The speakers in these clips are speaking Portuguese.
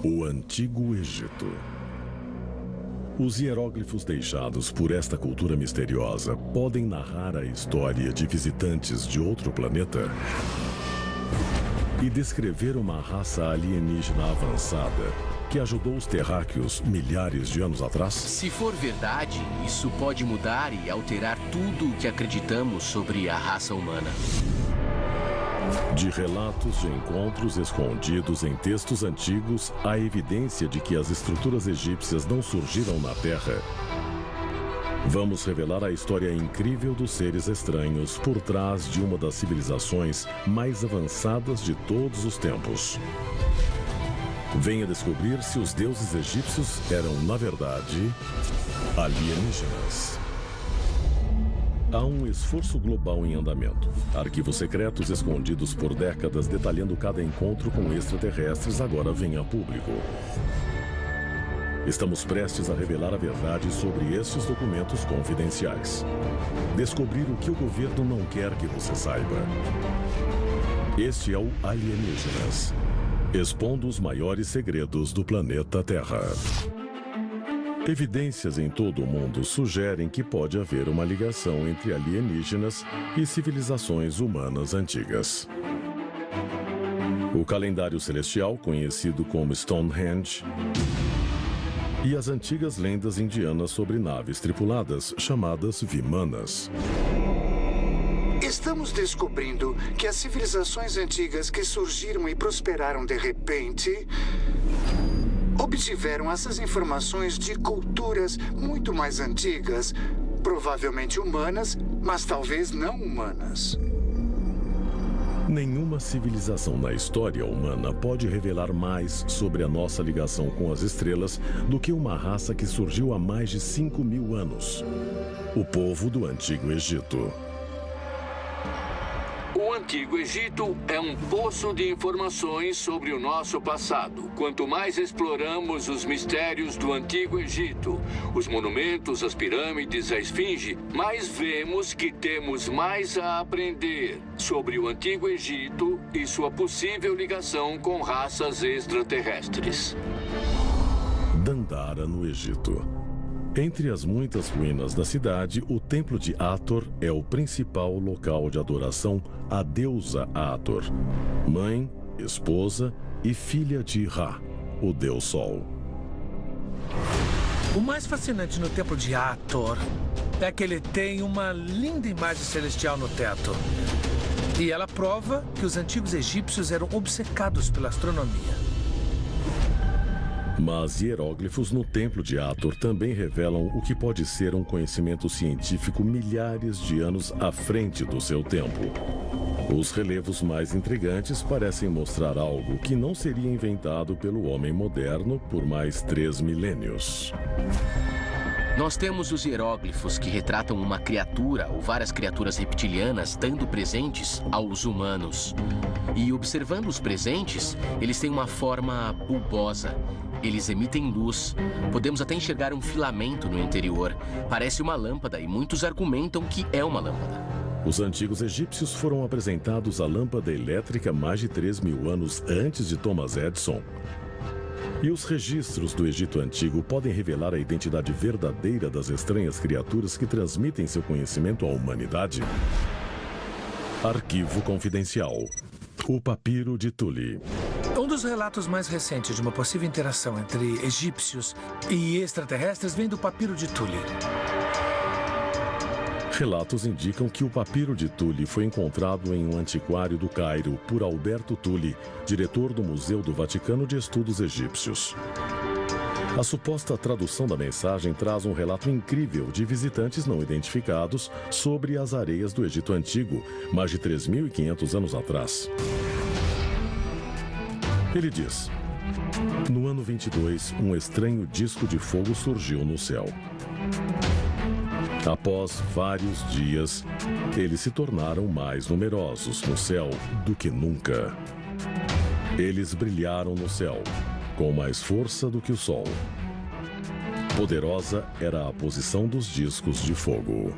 O Antigo Egito. Os hieróglifos deixados por esta cultura misteriosa podem narrar a história de visitantes de outro planeta e descrever uma raça alienígena avançada que ajudou os terráqueos milhares de anos atrás? Se for verdade, isso pode mudar e alterar tudo o que acreditamos sobre a raça humana. De relatos de encontros escondidos em textos antigos, há evidência de que as estruturas egípcias não surgiram na Terra. Vamos revelar a história incrível dos seres estranhos por trás de uma das civilizações mais avançadas de todos os tempos. Venha descobrir se os deuses egípcios eram, na verdade, alienígenas. Há um esforço global em andamento. Arquivos secretos escondidos por décadas detalhando cada encontro com extraterrestres agora vêm a público. Estamos prestes a revelar a verdade sobre estes documentos confidenciais. Descobrir o que o governo não quer que você saiba. Este é o Alienígenas, expondo os maiores segredos do planeta Terra. Evidências em todo o mundo sugerem que pode haver uma ligação entre alienígenas e civilizações humanas antigas. O calendário celestial, conhecido como Stonehenge, e as antigas lendas indianas sobre naves tripuladas, chamadas Vimanas. Estamos descobrindo que as civilizações antigas que surgiram e prosperaram de repente obtiveram essas informações de culturas muito mais antigas, provavelmente humanas, mas talvez não humanas. Nenhuma civilização na história humana pode revelar mais sobre a nossa ligação com as estrelas do que uma raça que surgiu há mais de 5.000 anos. O povo do Antigo Egito. O Antigo Egito é um poço de informações sobre o nosso passado. Quanto mais exploramos os mistérios do Antigo Egito, os monumentos, as pirâmides, a esfinge, mais vemos que temos mais a aprender sobre o Antigo Egito e sua possível ligação com raças extraterrestres. Dandara, no Egito. Entre as muitas ruínas da cidade, o Templo de Hathor é o principal local de adoração à deusa Hathor, mãe, esposa e filha de Ra, o deus Sol. O mais fascinante no Templo de Hathor é que ele tem uma linda imagem celestial no teto. E ela prova que os antigos egípcios eram obcecados pela astronomia. Mas hieróglifos no Templo de Hathor também revelam o que pode ser um conhecimento científico milhares de anos à frente do seu tempo. Os relevos mais intrigantes parecem mostrar algo que não seria inventado pelo homem moderno por mais 3 milênios. Nós temos os hieróglifos que retratam uma criatura ou várias criaturas reptilianas dando presentes aos humanos. E observando os presentes, eles têm uma forma bulbosa. Eles emitem luz. Podemos até enxergar um filamento no interior. Parece uma lâmpada e muitos argumentam que é uma lâmpada. Os antigos egípcios foram apresentados à lâmpada elétrica mais de 3.000 anos antes de Thomas Edison. E os registros do Egito Antigo podem revelar a identidade verdadeira das estranhas criaturas que transmitem seu conhecimento à humanidade. Arquivo confidencial. O Papiro de Tule. Um dos relatos mais recentes de uma possível interação entre egípcios e extraterrestres vem do Papiro de Tule. Relatos indicam que o Papiro de Tule foi encontrado em um antiquário do Cairo por Alberto Tule, diretor do Museu do Vaticano de Estudos Egípcios. A suposta tradução da mensagem traz um relato incrível de visitantes não identificados sobre as areias do Egito Antigo, mais de 3.500 anos atrás. Ele diz: no ano 22, um estranho disco de fogo surgiu no céu. Após vários dias, eles se tornaram mais numerosos no céu do que nunca. Eles brilharam no céu, com mais força do que o sol. Poderosa era a posição dos discos de fogo.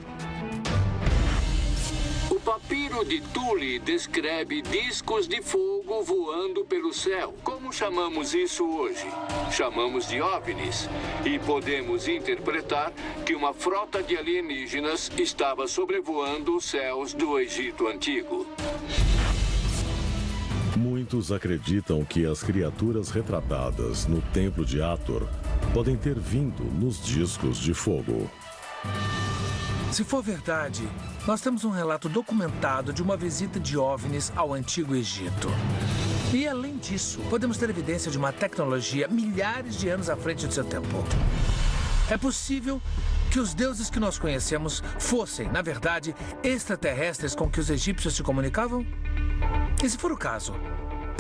O Papiro livro de Thule descreve discos de fogo voando pelo céu. Como chamamos isso hoje? Chamamos de OVNIs. E podemos interpretar que uma frota de alienígenas estava sobrevoando os céus do Egito Antigo. Muitos acreditam que as criaturas retratadas no Templo de Hathor podem ter vindo nos discos de fogo. Se for verdade, nós temos um relato documentado de uma visita de OVNIs ao Antigo Egito. E, além disso, podemos ter evidência de uma tecnologia milhares de anos à frente do seu tempo. É possível que os deuses que nós conhecemos fossem, na verdade, extraterrestres com que os egípcios se comunicavam? E se for o caso,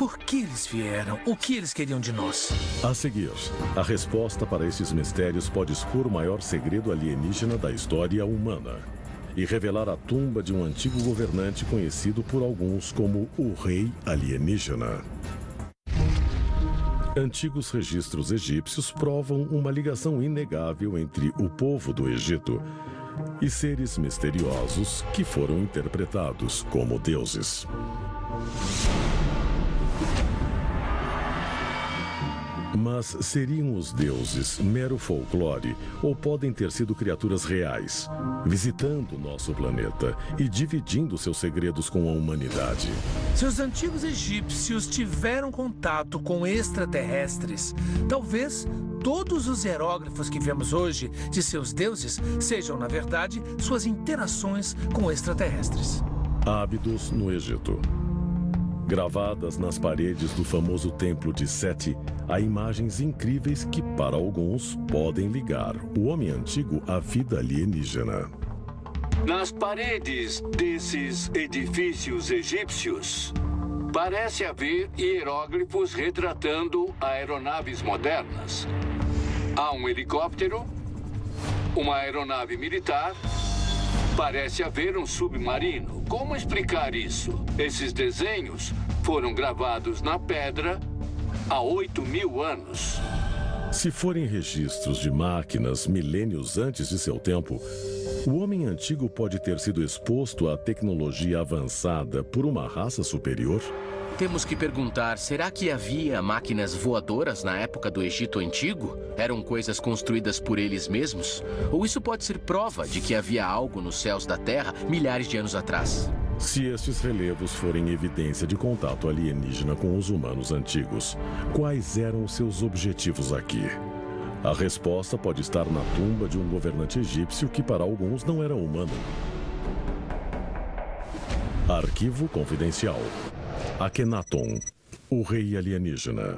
por que eles vieram? O que eles queriam de nós? A seguir, a resposta para esses mistérios pode expor o maior segredo alienígena da história humana e revelar a tumba de um antigo governante conhecido por alguns como o Rei Alienígena. Antigos registros egípcios provam uma ligação inegável entre o povo do Egito e seres misteriosos que foram interpretados como deuses. Mas seriam os deuses mero folclore ou podem ter sido criaturas reais, visitando nosso planeta e dividindo seus segredos com a humanidade? Se os antigos egípcios tiveram contato com extraterrestres, talvez todos os hieróglifos que vemos hoje de seus deuses sejam, na verdade, suas interações com extraterrestres. Ábidos no Egito. Gravadas nas paredes do famoso Templo de Sete, há imagens incríveis que, para alguns, podem ligar o homem antigo à vida alienígena. Nas paredes desses edifícios egípcios, parece haver hieróglifos retratando aeronaves modernas. Há um helicóptero, uma aeronave militar, parece haver um submarino. Como explicar isso? Esses desenhos foram gravados na pedra há 8.000 anos. Se forem registros de máquinas milênios antes de seu tempo, o homem antigo pode ter sido exposto à tecnologia avançada por uma raça superior? Temos que perguntar, será que havia máquinas voadoras na época do Egito Antigo? Eram coisas construídas por eles mesmos? Ou isso pode ser prova de que havia algo nos céus da Terra milhares de anos atrás? Se estes relevos forem evidência de contato alienígena com os humanos antigos, quais eram seus objetivos aqui? A resposta pode estar na tumba de um governante egípcio que para alguns não era humano. Arquivo confidencial. Akhenaton, o rei alienígena.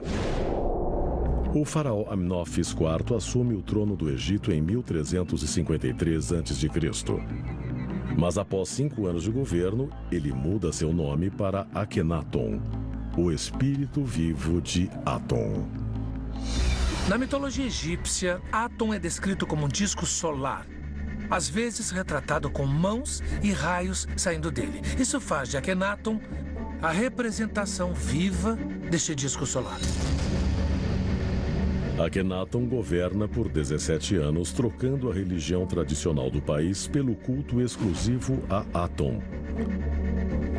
O faraó Amnófis IV assume o trono do Egito em 1353 a.C. Mas após 5 anos de governo, ele muda seu nome para Akhenaton, o espírito vivo de Aton. Na mitologia egípcia, Aton é descrito como um disco solar, às vezes retratado com mãos e raios saindo dele. Isso faz de Akhenaton a representação viva deste disco solar. Akhenaton governa por 17 anos, trocando a religião tradicional do país pelo culto exclusivo a Aton.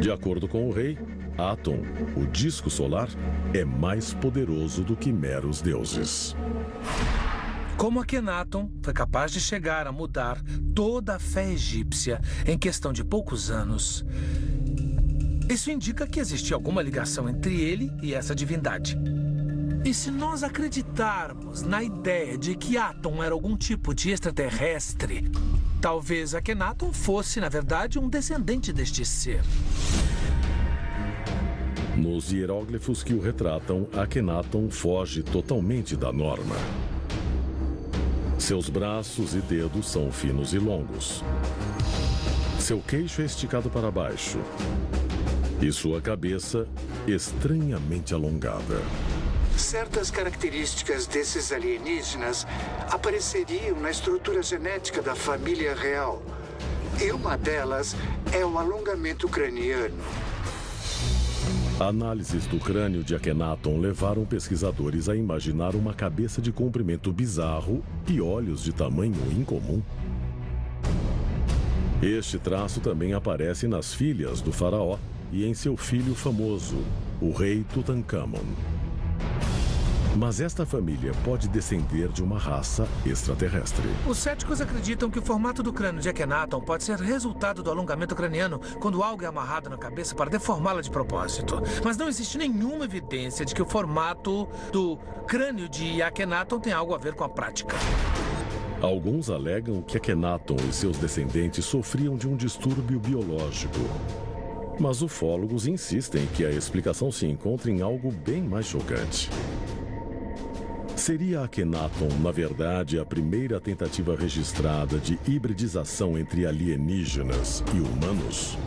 De acordo com o rei, Aton, o disco solar, é mais poderoso do que meros deuses. Como Akhenaton foi capaz de chegar a mudar toda a fé egípcia em questão de poucos anos, isso indica que existia alguma ligação entre ele e essa divindade. E se nós acreditarmos na ideia de que Aton era algum tipo de extraterrestre, talvez Akhenaton fosse, na verdade, um descendente deste ser. Nos hieróglifos que o retratam, Akhenaton foge totalmente da norma. Seus braços e dedos são finos e longos. Seu queixo é esticado para baixo. E sua cabeça estranhamente alongada. Certas características desses alienígenas apareceriam na estrutura genética da família real. E uma delas é o alongamento craniano. Análises do crânio de Akhenaton levaram pesquisadores a imaginar uma cabeça de comprimento bizarro e olhos de tamanho incomum. Este traço também aparece nas filhas do faraó e em seu filho famoso, o rei Tutankhamon. Mas esta família pode descender de uma raça extraterrestre. Os céticos acreditam que o formato do crânio de Akhenaton pode ser resultado do alongamento craniano quando algo é amarrado na cabeça para deformá-la de propósito. Mas não existe nenhuma evidência de que o formato do crânio de Akhenaton tem algo a ver com a prática. Alguns alegam que Akhenaton e seus descendentes sofriam de um distúrbio biológico. Mas ufólogos insistem que a explicação se encontra em algo bem mais chocante. Seria Akhenaton, na verdade, a primeira tentativa registrada de hibridização entre alienígenas e humanos?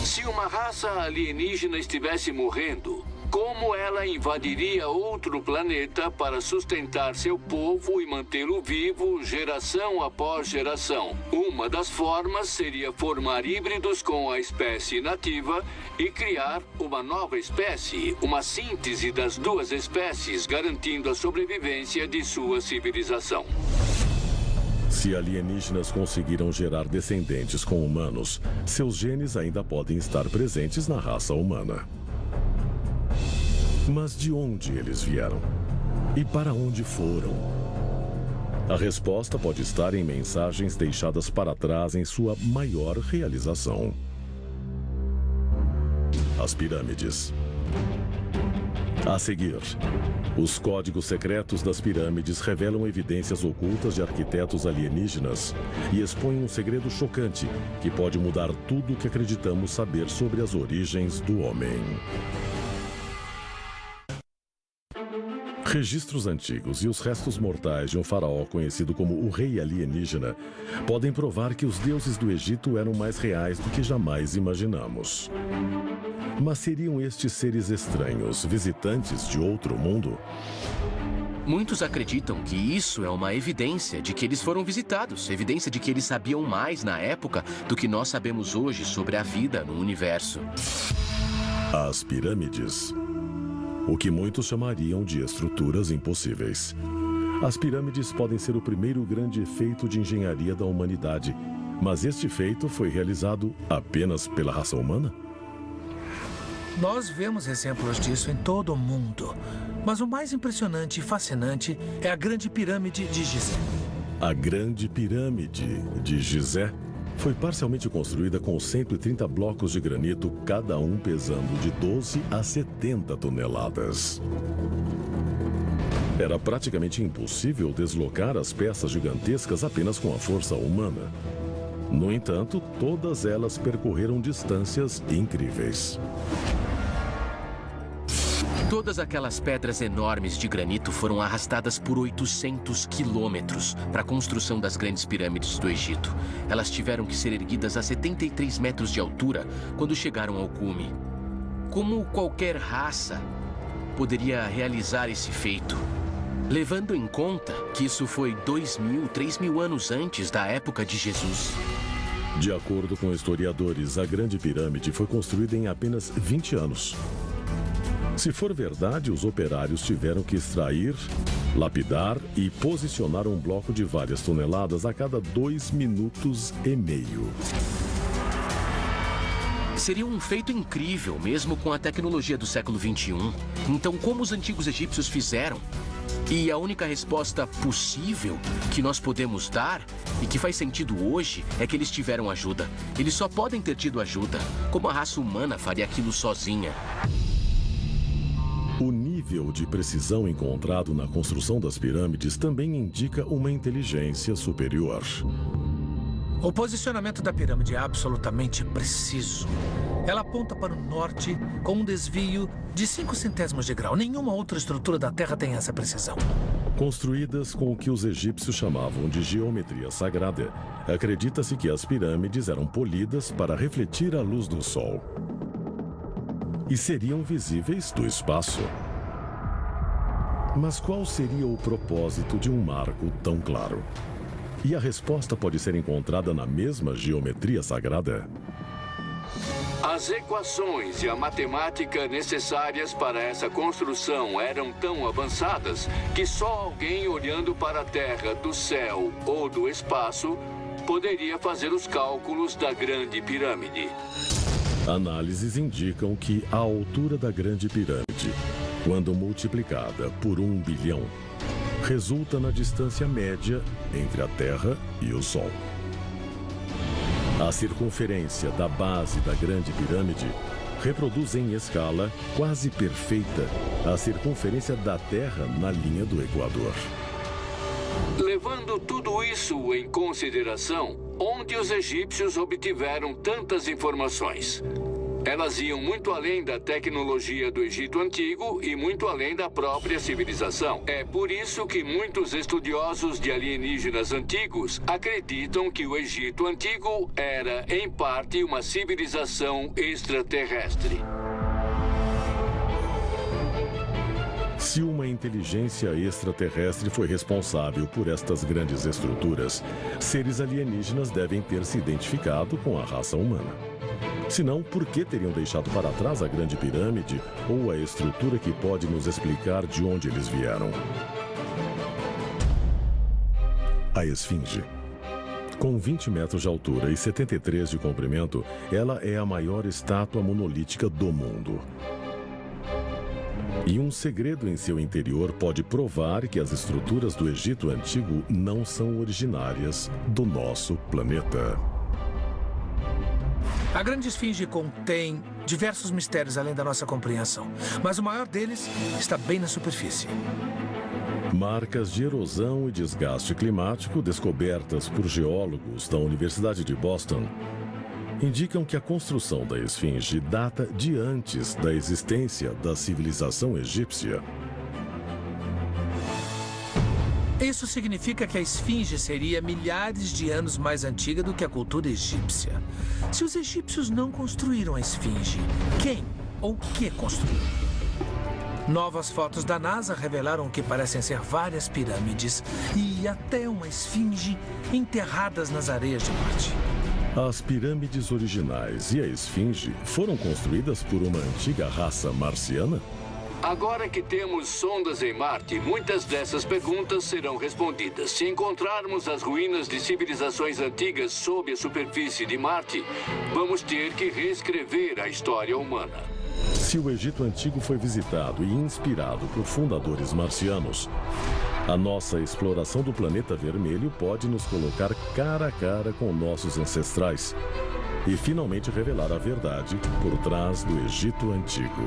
Se uma raça alienígena estivesse morrendo, como ela invadiria outro planeta para sustentar seu povo e mantê-lo vivo geração após geração? Uma das formas seria formar híbridos com a espécie nativa e criar uma nova espécie, uma síntese das duas espécies, garantindo a sobrevivência de sua civilização. Se alienígenas conseguiram gerar descendentes com humanos, seus genes ainda podem estar presentes na raça humana. Mas de onde eles vieram? E para onde foram? A resposta pode estar em mensagens deixadas para trás em sua maior realização. As pirâmides. A seguir, os códigos secretos das pirâmides revelam evidências ocultas de arquitetos alienígenas e expõem um segredo chocante que pode mudar tudo o que acreditamos saber sobre as origens do homem. Registros antigos e os restos mortais de um faraó conhecido como o Rei Alienígena podem provar que os deuses do Egito eram mais reais do que jamais imaginamos. Mas seriam estes seres estranhos visitantes de outro mundo? Muitos acreditam que isso é uma evidência de que eles foram visitados, evidência de que eles sabiam mais na época do que nós sabemos hoje sobre a vida no universo. As pirâmides. O que muitos chamariam de estruturas impossíveis. As pirâmides podem ser o primeiro grande feito de engenharia da humanidade, mas este feito foi realizado apenas pela raça humana? Nós vemos exemplos disso em todo o mundo. Mas o mais impressionante e fascinante é a Grande Pirâmide de Gizé. A Grande Pirâmide de Gizé foi parcialmente construída com 130 blocos de granito, cada um pesando de 12 a 70 toneladas. Era praticamente impossível deslocar as peças gigantescas apenas com a força humana. No entanto, todas elas percorreram distâncias incríveis. Todas aquelas pedras enormes de granito foram arrastadas por 800 quilômetros para a construção das grandes pirâmides do Egito. Elas tiveram que ser erguidas a 73 metros de altura quando chegaram ao cume. Como qualquer raça poderia realizar esse feito? Levando em conta que isso foi 2.000, 3.000 anos antes da época de Jesus. De acordo com historiadores, a Grande Pirâmide foi construída em apenas 20 anos. Se for verdade, os operários tiveram que extrair, lapidar e posicionar um bloco de várias toneladas a cada 2,5 minutos. Seria um feito incrível, mesmo com a tecnologia do século XXI. Então, como os antigos egípcios fizeram? E a única resposta possível que nós podemos dar, e que faz sentido hoje, é que eles tiveram ajuda. Eles só podem ter tido ajuda. Como a raça humana faria aquilo sozinha? O nível de precisão encontrado na construção das pirâmides também indica uma inteligência superior. O posicionamento da pirâmide é absolutamente preciso. Ela aponta para o norte com um desvio de 5 centésimos de grau. Nenhuma outra estrutura da Terra tem essa precisão. Construídas com o que os egípcios chamavam de geometria sagrada, acredita-se que as pirâmides eram polidas para refletir a luz do sol e seriam visíveis do espaço. Mas qual seria o propósito de um marco tão claro? E a resposta pode ser encontrada na mesma geometria sagrada? As equações e a matemática necessárias para essa construção eram tão avançadas que só alguém olhando para a Terra do céu ou do espaço poderia fazer os cálculos da Grande Pirâmide. Análises indicam que a altura da Grande Pirâmide, quando multiplicada por 1 bilhão, resulta na distância média entre a Terra e o Sol. A circunferência da base da Grande Pirâmide reproduz em escala quase perfeita a circunferência da Terra na linha do Equador. Levando tudo isso em consideração, onde os egípcios obtiveram tantas informações? Elas iam muito além da tecnologia do Egito Antigo e muito além da própria civilização. É por isso que muitos estudiosos de alienígenas antigos acreditam que o Egito Antigo era, em parte, uma civilização extraterrestre. Se uma inteligência extraterrestre foi responsável por estas grandes estruturas, seres alienígenas devem ter se identificado com a raça humana. Senão, por que teriam deixado para trás a Grande Pirâmide ou a estrutura que pode nos explicar de onde eles vieram? A Esfinge. Com 20 metros de altura e 73 de comprimento, ela é a maior estátua monolítica do mundo. E um segredo em seu interior pode provar que as estruturas do Egito Antigo não são originárias do nosso planeta. A Grande Esfinge contém diversos mistérios além da nossa compreensão, mas o maior deles está bem na superfície. Marcas de erosão e desgaste climático descobertas por geólogos da Universidade de Boston indicam que a construção da Esfinge data de antes da existência da civilização egípcia. Isso significa que a Esfinge seria milhares de anos mais antiga do que a cultura egípcia. Se os egípcios não construíram a Esfinge, quem ou o que construiu? Novas fotos da NASA revelaram o que parecem ser várias pirâmides e até uma Esfinge enterradas nas areias de Marte. As pirâmides originais e a Esfinge foram construídas por uma antiga raça marciana? Agora que temos sondas em Marte, muitas dessas perguntas serão respondidas. Se encontrarmos as ruínas de civilizações antigas sob a superfície de Marte, vamos ter que reescrever a história humana. Se o Egito Antigo foi visitado e inspirado por fundadores marcianos, a nossa exploração do planeta vermelho pode nos colocar cara a cara com nossos ancestrais e finalmente revelar a verdade por trás do Egito Antigo.